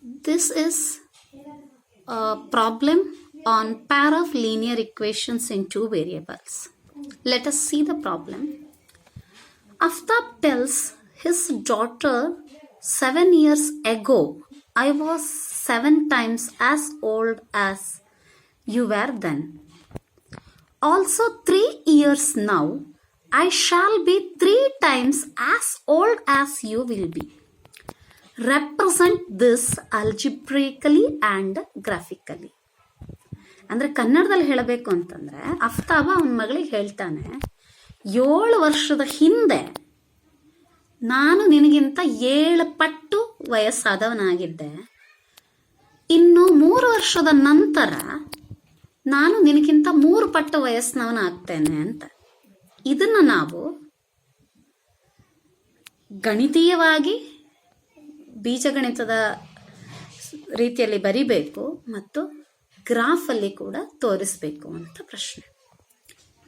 This is a problem on pair of linear equations in two variables. Let us see the problem. Aftab tells his daughter 7 years ago, I was 7 times as old as you were then. Also 3 years now, I shall be 3 times as old as you will be. Represent this algebraically and graphically. ಅಂದರೆ ಕನ್ನಡದಲ್ಲಿ ಹೇಳಬೇಕು ಅಂತಂದರೆ ಅಫ್ತಾಬ ಅವನ ಮಗಳಿಗೆ ಹೇಳ್ತಾನೆ 7 ವರ್ಷದ ಹಿಂದೆ ನಾನು ನಿನಗಿಂತ 7 ಪಟ್ಟು ವಯಸ್ಸಾದವನಾಗಿದ್ದೆ, ಇನ್ನು 3 ವರ್ಷದ ನಂತರ ನಾನು ನಿನಗಿಂತ 3 ಪಟ್ಟು ವಯಸ್ಸಿನವನಾಗ್ತೇನೆ ಅಂತ. ಇದನ್ನು ನಾವು ಗಣಿತೀಯವಾಗಿ ಬೀಜಗಣಿತದ ರೀತಿಯಲ್ಲಿ ಬರಿಬೇಕು ಮತ್ತು ಗ್ರಾಫಲ್ಲಿ ಕೂಡ ತೋರಿಸಬೇಕು ಅಂತ ಪ್ರಶ್ನೆ.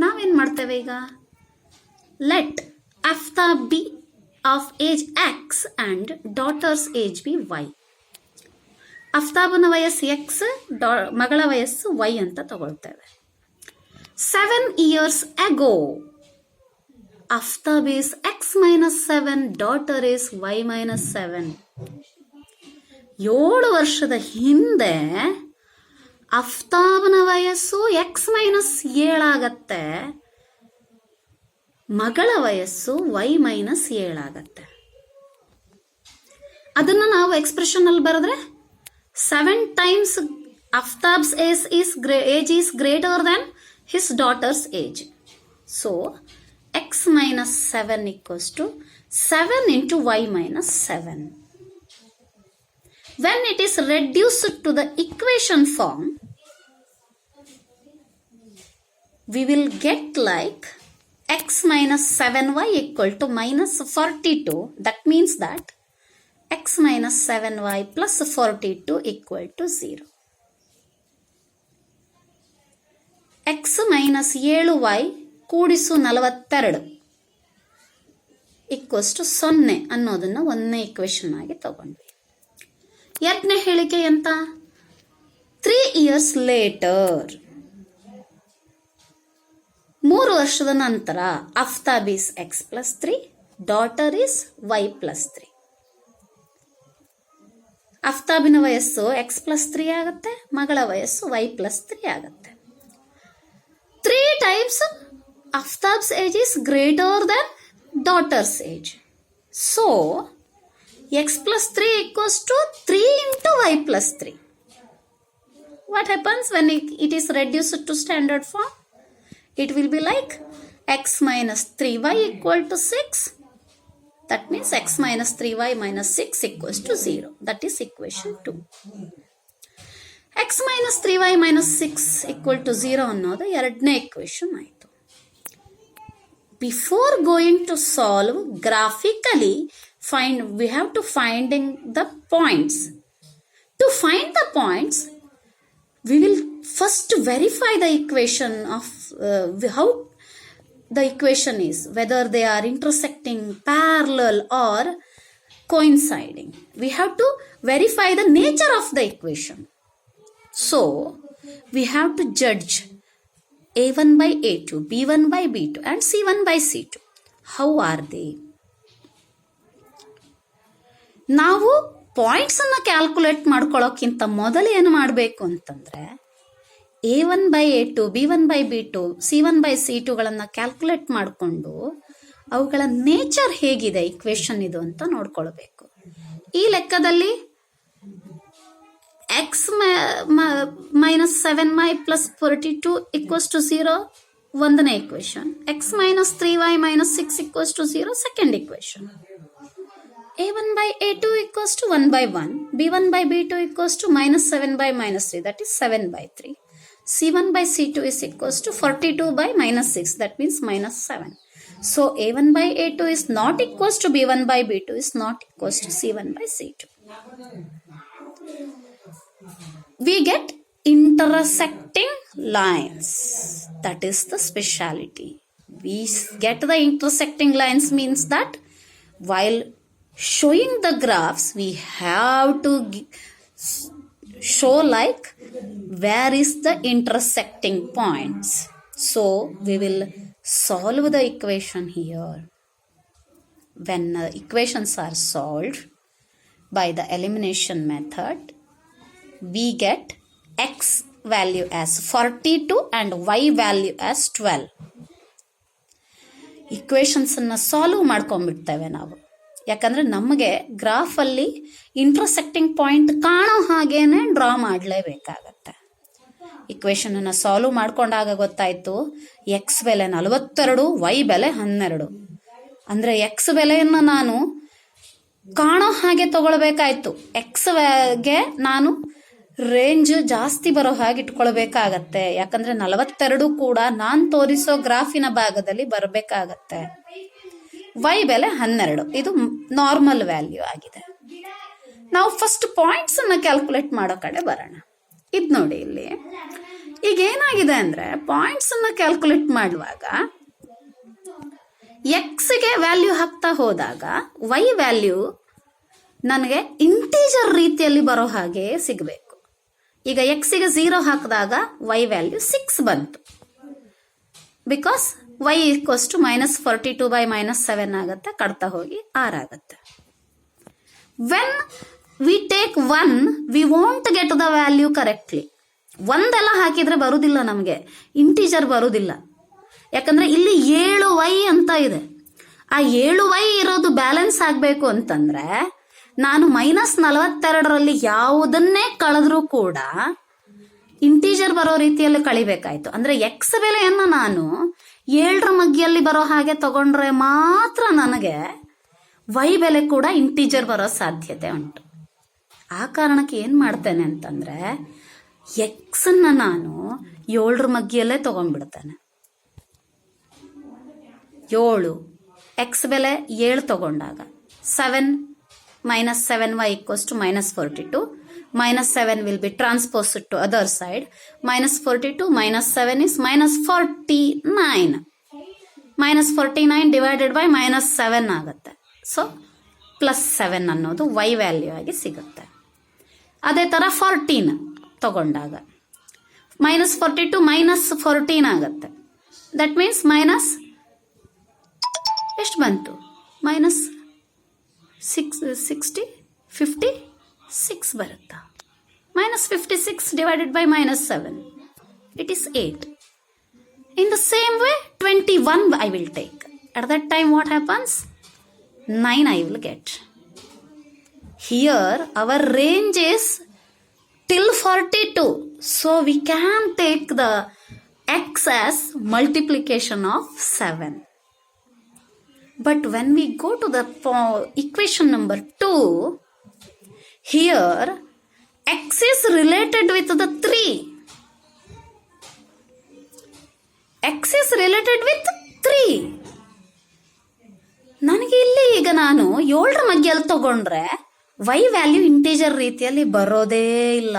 ನಾವೇನು ಮಾಡ್ತೇವೆ ಈಗ? Let Aftab be of age x and daughter's age be y. ಅಫ್ತಾಬನ ವಯಸ್ಸು ಎಕ್ಸ್, ಮಗಳ ವಯಸ್ಸು ವೈ ಅಂತ ತಗೊಳ್ತೇವೆ. 7 years ago, Aftab is x minus 7, daughter is y minus 7. 7 ವರ್ಷದ ಹಿಂದೆ ಅಫ್ತಾಬನ ವಯಸ್ಸು ಎಕ್ಸ್ ಮೈನಸ್ 7 ಆಗತ್ತೆ, ಮಗಳ ವಯಸ್ಸು ವೈ ಮೈನಸ್ 7 ಆಗತ್ತೆ. ಅದನ್ನು ನಾವು ಎಕ್ಸ್ಪ್ರೆಷನ್ ಅಲ್ಲಿ ಬರೆದ್ರೆ 7 times Aftab's age is greater than his daughter's age. So x minus 7 equals to 7 into y minus 7. When it is reduced to the equation form, we will get like x minus 7y equal to minus 42. That means that x minus 7y plus 42 equal to 0. x minus 7y ಕೂಡಿಸು 42 equals to 0 ಅನ್ನೋದನ್ನು ಒಂದನೇ equation ಆಗಿ ತಗೊಂಡ್ವಿ. ಎರಡನೇ ಹೇಳಿಕೆ ಎಂತ? 3 years litre, 3 ವರ್ಷದ ನಂತರ Aftab is X plus 3, daughter is Y plus 3. ಅಫ್ತಾಬಿನ ವಯಸ್ಸು ಎಕ್ಸ್ ಪ್ಲಸ್ 3 ಆಗುತ್ತೆ, ಮಗಳ ವಯಸ್ಸು ವೈ ಪ್ಲಸ್ 3 ಆಗುತ್ತೆ. 3 times Aftab's age is greater than daughter's age. So, x plus 3 equals to 3 into y plus 3. What happens when it is reduced to standard form? It will be like x minus 3y equal to 6. That means x minus 3y minus 6 equals to 0. That is equation 2. x minus 3y minus 6 equal to 0 ಅನ್ನೋದು ಎರಡನೇ equation ಆಯಿತು. Before going to solve graphically, we have to finding the points. To find the points, we will first verify the equation of how the equation is, whether they are intersecting, parallel or coinciding. We have to verify the nature of the equation. So, we have to judge a1 by a2, b1 by b2 and c1 by c2. How are they? ನಾವು points ಅನ್ನು calculate ಮಾಡ್ಕೊಳ್ಳೋಕ್ಕಿಂತ ಮೊದಲು ಏನು ಮಾಡಬೇಕು ಅಂತಂದ್ರೆ a1 by a2, b1 by b2, c1 by c2ಗಳನ್ನು calculate ಮಾಡಿಕೊಂಡು ಅವುಗಳ nature ಹೇಗಿದೆ ಇಕ್ವೇಶನ್ ಇದು ಅಂತ ನೋಡ್ಕೊಳ್ಬೇಕು. ಈ ಲೆಕ್ಕದಲ್ಲಿ x minus 7y plus 42 equals to 0, ಒಂದನೇ equation. x minus 3y minus 6 equals to 0, second equation. a1 by a2 equals to 1 by 1. b1 by b2 equals to minus 7 by minus 3, that is 7 by 3. c1 by c2 is equals to 42 by minus 6, that means minus 7. So a1 by a2 is not equals to b1 by b2 is not equals to c1 by c2. We get intersecting lines. That is the speciality. We get the intersecting lines means that while showing the graphs, we have to show like where is the intersecting points. So we will solve the equation here. When equations are solved by the elimination method, we get x value as 42 and y value as 12. ಇಕ್ವೇಷನ್ಸನ್ನು solve ಮಾಡ್ಕೊಂಡ್ಬಿಡ್ತೇವೆ ನಾವು. ಯಾಕಂದರೆ ನಮಗೆ ಗ್ರಾಫಲ್ಲಿ intersecting point ಕಾಣೋ ಹಾಗೇನೆ draw ಮಾಡಲೇಬೇಕಾಗತ್ತೆ. ಇಕ್ವೇಷನನ್ನು solve ಮಾಡ್ಕೊಂಡಾಗ ಗೊತ್ತಾಯಿತು X ಬೆಲೆ 42, Y ಬೆಲೆ 12. ಅಂದರೆ ಎಕ್ಸ್ ಬೆಲೆಯನ್ನು ನಾನು ಕಾಣೋ ಹಾಗೆ ತಗೊಳ್ಬೇಕಾಯ್ತು. ಎಕ್ಸ್ಗೆ ನಾನು ರೇಂಜ್ ಜಾಸ್ತಿ ಬರೋ ಹಾಗೆ ಇಟ್ಕೊಳ್ಬೇಕಾಗತ್ತೆ. ಯಾಕಂದರೆ 42 ಕೂಡ ನಾನು ತೋರಿಸೋ ಗ್ರಾಫಿನ ಭಾಗದಲ್ಲಿ ಬರಬೇಕಾಗತ್ತೆ. ವೈ ಬೆಲೆ 12, ಇದು ನಾರ್ಮಲ್ ವ್ಯಾಲ್ಯೂ ಆಗಿದೆ. ನಾವು ಫಸ್ಟ್ ಪಾಯಿಂಟ್ಸನ್ನು ಕ್ಯಾಲ್ಕುಲೇಟ್ ಮಾಡೋ ಕಡೆ ಬರೋಣ. ಇದು ನೋಡಿ, ಇಲ್ಲಿ ಈಗ ಏನಾಗಿದೆ ಅಂದರೆ ಪಾಯಿಂಟ್ಸನ್ನು ಕ್ಯಾಲ್ಕುಲೇಟ್ ಮಾಡುವಾಗ ಎಕ್ಸ್ಗೆ ವ್ಯಾಲ್ಯೂ ಹಾಕ್ತಾ ಹೋದಾಗ ವೈ ವ್ಯಾಲ್ಯೂ ನನಗೆ ಇಂಟೀಜರ್ ರೀತಿಯಲ್ಲಿ ಬರೋ ಹಾಗೆ ಸಿಗಬೇಕು. ಈಗ ಎಕ್ಸಿಗೆ 0 ಹಾಕಿದಾಗ ವೈ ವ್ಯಾಲ್ಯೂ 6 ಬಂತು. Because y equals to -42 by -7 ಆಗುತ್ತೆ, ಕಡ್ತಾ ಹೋಗಿ 6 ಆಗುತ್ತೆ. When we take 1 we want get the value correctly. ಒಂದೆಲ್ಲ ಹಾಕಿದ್ರೆ ಬರುವುದಿಲ್ಲ, ನಮಗೆ ಇಂಟೀಜರ್ ಬರುವುದಿಲ್ಲ. ಯಾಕಂದ್ರೆ ಇಲ್ಲಿ 7y ಅಂತ ಇದೆ. ಆ 7y ಇರೋದು ಬ್ಯಾಲೆನ್ಸ್ ಆಗಬೇಕು ಅಂತಂದ್ರೆ ನಾನು -42ರಲ್ಲಿ ಯಾವುದನ್ನೇ ಕಳೆದ್ರೂ ಕೂಡ ಇಂಟೀಜರ್ ಬರೋ ರೀತಿಯಲ್ಲಿ ಕಳಿಬೇಕಾಯ್ತು. ಅಂದ್ರೆ ಎಕ್ಸ್ ಬೆಲೆಯನ್ನು ನಾನು 7ರ ಮಗ್ಗಿಯಲ್ಲಿ ಬರೋ ಹಾಗೆ ತಗೊಂಡ್ರೆ ಮಾತ್ರ ನನಗೆ ವೈ ಬೆಲೆ ಕೂಡ ಇಂಟೀಜರ್ ಬರೋ ಸಾಧ್ಯತೆ ಉಂಟು. ಆ ಕಾರಣಕ್ಕೆ ಏನು ಮಾಡ್ತೇನೆ ಅಂತಂದ್ರೆ ಎಕ್ಸನ್ನ ನಾನು 7ರ ಮಗ್ಗಿಯಲ್ಲೇ ತಗೊಂಡ್ಬಿಡ್ತೇನೆ. 7 ಎಕ್ಸ್ ಬೆಲೆ 7 ತಗೊಂಡಾಗ 7 -7y equals to -42. -7 will be transposed to other side. -42 -7 is -49. -49 divided by -7 ಆಗುತ್ತೆ. ಸೊ +7 ಅನ್ನೋದು y ವ್ಯಾಲ್ಯೂ ಆಗಿ ಸಿಗುತ್ತೆ. ಅದೇ ಥರ 14 ತಗೊಂಡಾಗ -42 -14 ಆಗುತ್ತೆ. ದಟ್ ಮೀನ್ಸ್ ಎಷ್ಟು ಬಂತು? -56 ಬರುತ್ತಾ? -56 divided by -7, it is 8. In the same way 21 I will take. At that time what happens? 9 I will get. Here our range is till 42, so we can take the x as multiplication of 7. But when we go to the equation number 2, here x is related with the 3. X is related with 3. ನನಗೆ ಇಲ್ಲಿ ಈಗ ನಾನು 7ರ ಮಗ್ಗಿಯಲ್ಲಿ ತಗೊಂಡ್ರೆ y value integer ರೀತಿಯಲ್ಲಿ ಬರೋದೇ ಇಲ್ಲ.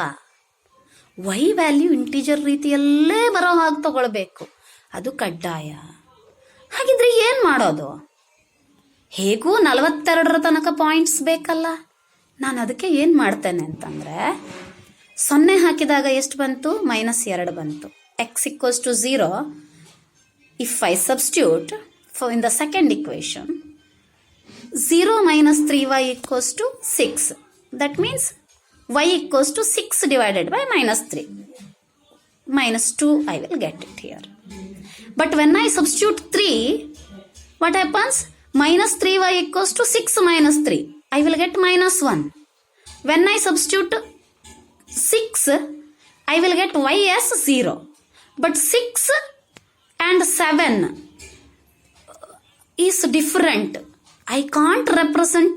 y value integer ರೀತಿಯಲ್ಲೇ ಬರೋ ಹಾಗೆ ತಗೊಳ್ಬೇಕು, ಅದು ಕಡ್ಡಾಯ. ಹಾಗಿದ್ರೆ ಏನು ಮಾಡೋದು? ಹೇಗೂ 42ರ ತನಕ ಪಾಯಿಂಟ್ಸ್ ಬೇಕಲ್ಲ. ನಾನು ಅದಕ್ಕೆ ಏನು ಮಾಡ್ತೇನೆ ಅಂತಂದರೆ 0 ಹಾಕಿದಾಗ ಎಷ್ಟು ಬಂತು? -2 ಬಂತು. x equals to 0. If I substitute in the second equation, 0 - 3y equals to 6. That means y equals to 6 divided by -3. -2 I will get it here. But when I substitute 3, what happens? -3y equals to 6 - 3. I will get -1. When I substitute 6, I will get y as 0. But 6 and 7 is different. I can't represent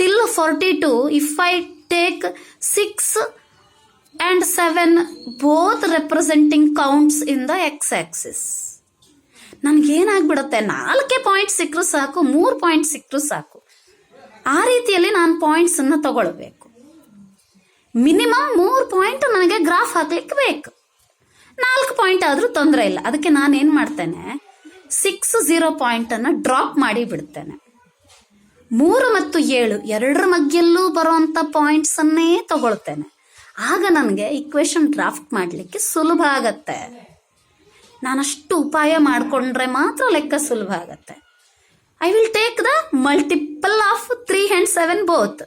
till 42 if I take 6 and 7 both representing counts in the x-axis. ನನಗೇನಾಗ್ಬಿಡುತ್ತೆ, 4 point ಸಿಕ್ಕರೂ ಸಾಕು, 3 point ಸಿಕ್ಕರೂ ಸಾಕು. ಆ ರೀತಿಯಲ್ಲಿ ನಾನು ಪಾಯಿಂಟ್ಸನ್ನು ತಗೊಳ್ಬೇಕು. Minimum 3 point ನನಗೆ graph ಹಾಕ್ಲಿಕ್ಕೆ ಬೇಕು. 4 ಪಾಯಿಂಟ್ ಆದರೂ ತೊಂದರೆ ಇಲ್ಲ. ಅದಕ್ಕೆ ನಾನೇನು ಮಾಡ್ತೇನೆ, 6 0 ಪಾಯಿಂಟನ್ನು ಡ್ರಾಪ್ ಮಾಡಿ ಬಿಡ್ತೇನೆ. 3 ಮತ್ತು 7 ಎರಡರ ಮಧ್ಯೆಯಲ್ಲೂ ಬರುವಂಥ ಪಾಯಿಂಟ್ಸನ್ನೇ ತಗೊಳ್ತೇನೆ. ಆಗ ನನಗೆ ಇಕ್ವೇಶನ್ ಡ್ರಾಫ್ಟ್ ಮಾಡಲಿಕ್ಕೆ ಸುಲಭ ಆಗತ್ತೆ. ನಾನಷ್ಟು ಉಪಾಯ ಮಾಡಿಕೊಂಡ್ರೆ ಮಾತ್ರ ಲೆಕ್ಕ ಸುಲಭ ಆಗತ್ತೆ. I will take the multiple of 3 and 7 both.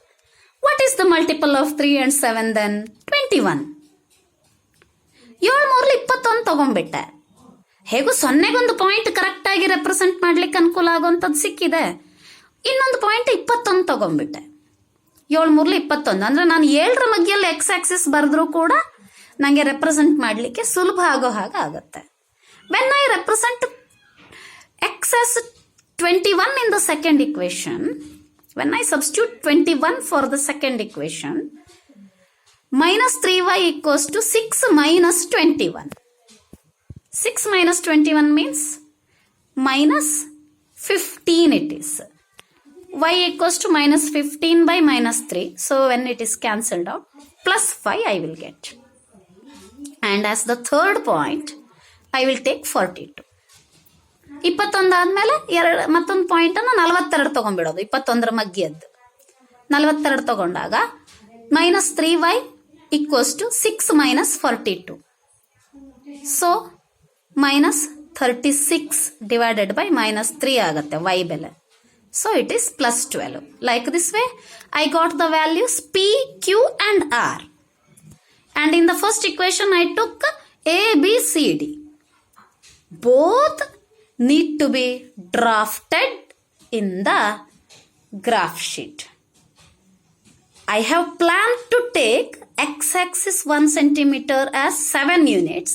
What is the multiple of 3 and 7 then? 21. 7 3 21 ತಗೊಂಡ್ಬಿಟ್ಟೆ. ಹೇಗೂ ಸೊನ್ನೆಗೊಂದು ಪಾಯಿಂಟ್ ಕರೆಕ್ಟ್ ಆಗಿ ರೆಪ್ರೆಸೆಂಟ್ ಮಾಡ್ಲಿಕ್ಕೆ ಅನುಕೂಲ ಆಗುವಂಥದ್ದು ಸಿಕ್ಕಿದೆ. ಇನ್ನೊಂದು ಪಾಯಿಂಟ್ 21 ತಗೊಂಡ್ಬಿಟ್ಟೆ. 7 3 21 ಅಂದ್ರೆ ನಾನು 7ರ ಮಧ್ಯದಲ್ಲಿ ಎಕ್ಸ್ ಆಕ್ಸಿಸ್ ಬರೆದ್ರೂ ಕೂಡ ನನಗೆ ರೆಪ್ರೆಸೆಂಟ್ ಮಾಡಲಿಕ್ಕೆ ಸುಲಭ ಆಗೋ ಹಾಗೆ ಆಗುತ್ತೆ. When I represent X as 21 in the second equation, when I substitute 21 for the second equation, minus 3y equals to 6 minus 21. 6 minus 21 means minus 15 it is. Y equals to minus 15 by minus 3. So when it is cancelled out, plus 5 I will get. And as the third point, I will take 42. 21 ಆದ್ಮೇಲೆ ಮತ್ತೊಂದು point ಅನ್ನು 42 ತಗೊಂಡ್ಬಿಡೋದು. 21ರ ಮಧ್ಯದ್ದು 42 ತಗೊಂಡಾಗ minus 3y equals to 6 minus 42. So minus 36 divided by minus 3 ಆಗತ್ತೆ y ಬೆಲೆ. So it is plus 12. Like this way, I got the values P, Q and R. And in the first equation, I took A, B, C, D. Both need to be drafted in the graph sheet. I have planned to take x-axis 1 centimeter as 7 units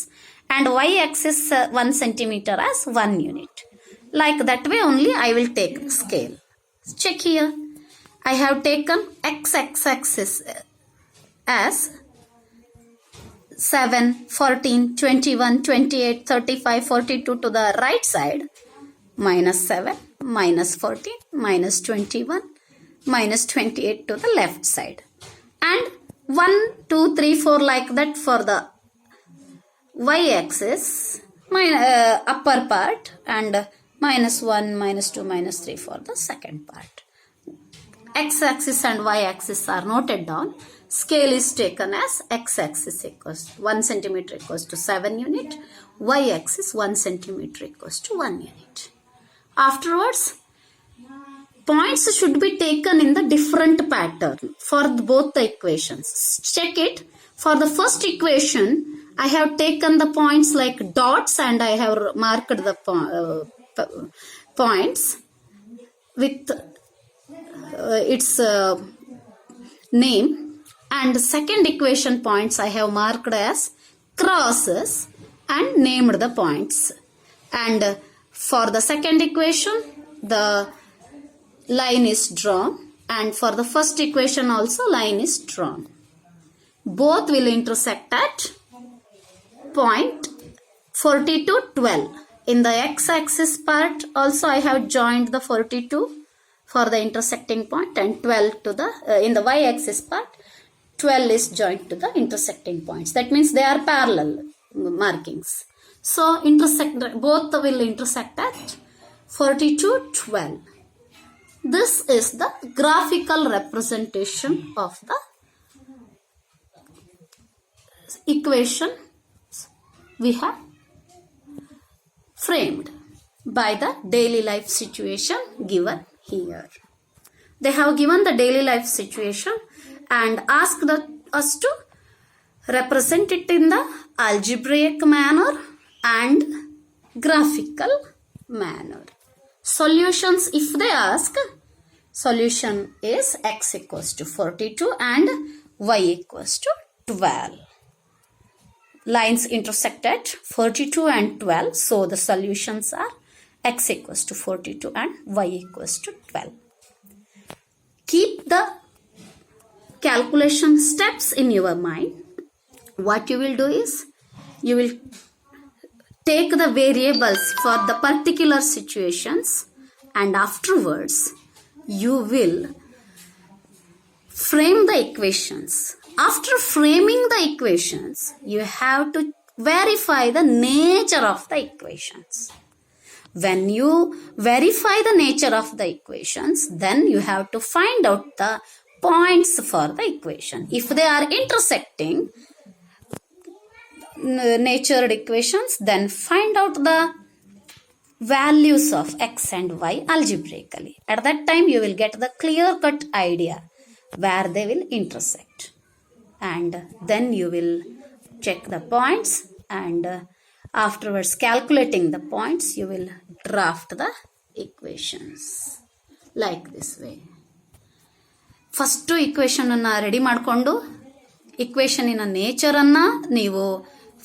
and y-axis 1 centimeter as 1 unit. Like that way only I will take the scale. Check here. I have taken x-axis as 7, 14, 21, 28, 35, 42 to the right side. Minus 7, minus 14, minus 21, minus 28 to the left side. And 1, 2, 3, 4 like that for the y-axis, upper part, and minus 1, minus 2, minus 3 for the second part. X-axis and y-axis are noted down. Scale is taken as x-axis equals 1 centimeter equals to 7 unit, y-axis 1 centimeter equals to 1 unit. Afterwards, points should be taken in the different pattern for both the equations. Check it. For the first equation, I have taken the points like dots and I have marked the points with its name. And second equation points I have marked as crosses and named the points. And for the second equation, the line is drawn, and for the first equation also line is drawn. Both will intersect at point 42, 12. In the x-axis part also I have joined the 42 for the intersecting point, and 12 to the in the y-axis part 12 is joined to the intersecting points. That means they are parallel markings. So both will intersect at 42, 12. This is the graphical representation of the equation we have framed by the daily life situation given here. They have given the daily life situation and asked us to represent it in the algebraic manner and graphical manner. Solutions, if they ask, solution is x equals to 42 and y equals to 12. Lines intersect at 42 and 12, so the solutions are x equals to 42 and y equals to 12. Keep the calculation steps in your mind. What you will do is, you will take the variables for the particular situations, and afterwards you will frame the equations. After framing the equations, you have to verify the nature of the equations. When you verify the nature of the equations, then you have to find out the points for the equation. If they are intersecting natured equations, then find out the values of x and y algebraically. At that time you will get the clear cut idea where they will intersect, and then you will check the points, and afterwards calculating the points you will draft the equations like this way. First ಇಕ್ವೇಷನನ್ನು ready ಮಾಡಿಕೊಂಡು ಇಕ್ವೇಷನಿನ ನೇಚರನ್ನು ನೀವು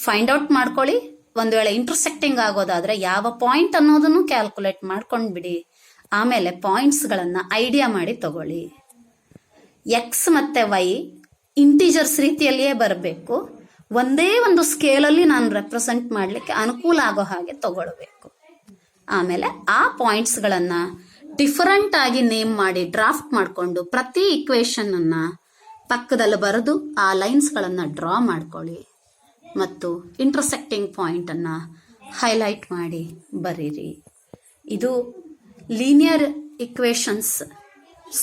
find out ಮಾಡ್ಕೊಳ್ಳಿ. ಒಂದು ವೇಳೆ intersecting ಆಗೋದಾದರೆ ಯಾವ point ಅನ್ನೋದನ್ನು calculate ಮಾಡ್ಕೊಂಡು ಬಿಡಿ. ಆಮೇಲೆ ಪಾಯಿಂಟ್ಸ್ಗಳನ್ನು ಐಡಿಯಾ ಮಾಡಿ ತಗೊಳ್ಳಿ. ಎಕ್ಸ್ ಮತ್ತು ವೈ ಇಂಟಿಜರ್ಸ್ ರೀತಿಯಲ್ಲಿಯೇ ಬರಬೇಕು. ಒಂದೇ ಒಂದು ಸ್ಕೇಲಲ್ಲಿ ನಾನು ರೆಪ್ರೆಸೆಂಟ್ ಮಾಡಲಿಕ್ಕೆ ಅನುಕೂಲ ಆಗೋ ಹಾಗೆ ತಗೊಳ್ಬೇಕು. ಆಮೇಲೆ ಆ ಪಾಯಿಂಟ್ಸ್ಗಳನ್ನು ಡಿಫರೆಂಟ್ ಆಗಿ ನೇಮ್ ಮಾಡಿ ಡ್ರಾಫ್ಟ್ ಮಾಡಿಕೊಂಡು ಪ್ರತಿ ಇಕ್ವೇಷನ್ ಅನ್ನ ಪಕ್ಕದಲ್ಲಿ ಬರೆದು ಆ ಲೈನ್ಸ್ಗಳನ್ನು ಡ್ರಾ ಮಾಡ್ಕೊಳ್ಳಿ ಮತ್ತು ಇಂಟರ್ಸೆಕ್ಟಿಂಗ್ ಪಾಯಿಂಟ್ ಅನ್ನ ಹೈಲೈಟ್ ಮಾಡಿ ಬರೀರಿ. ಇದು ಲೀನಿಯರ್ ಇಕ್ವೇಷನ್ಸ್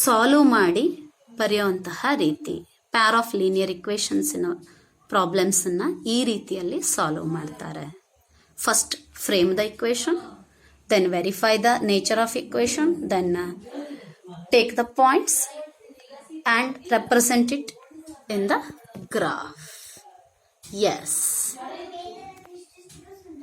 ಸಾಲ್ವ್ ಮಾಡಿ ಬರೆಯುವಂತಹ ರೀತಿ. ಪ್ಯಾರ್ ಆಫ್ ಲೀನಿಯರ್ ಇಕ್ವೇಷನ್ಸಿನ ಪ್ರಾಬ್ಲಮ್ಸನ್ನು ಈ ರೀತಿಯಲ್ಲಿ ಸಾಲ್ವ್ ಮಾಡ್ತಾರೆ. First frame the equation, then verify the nature of equation, then take the points and represent it in the graph. Yes.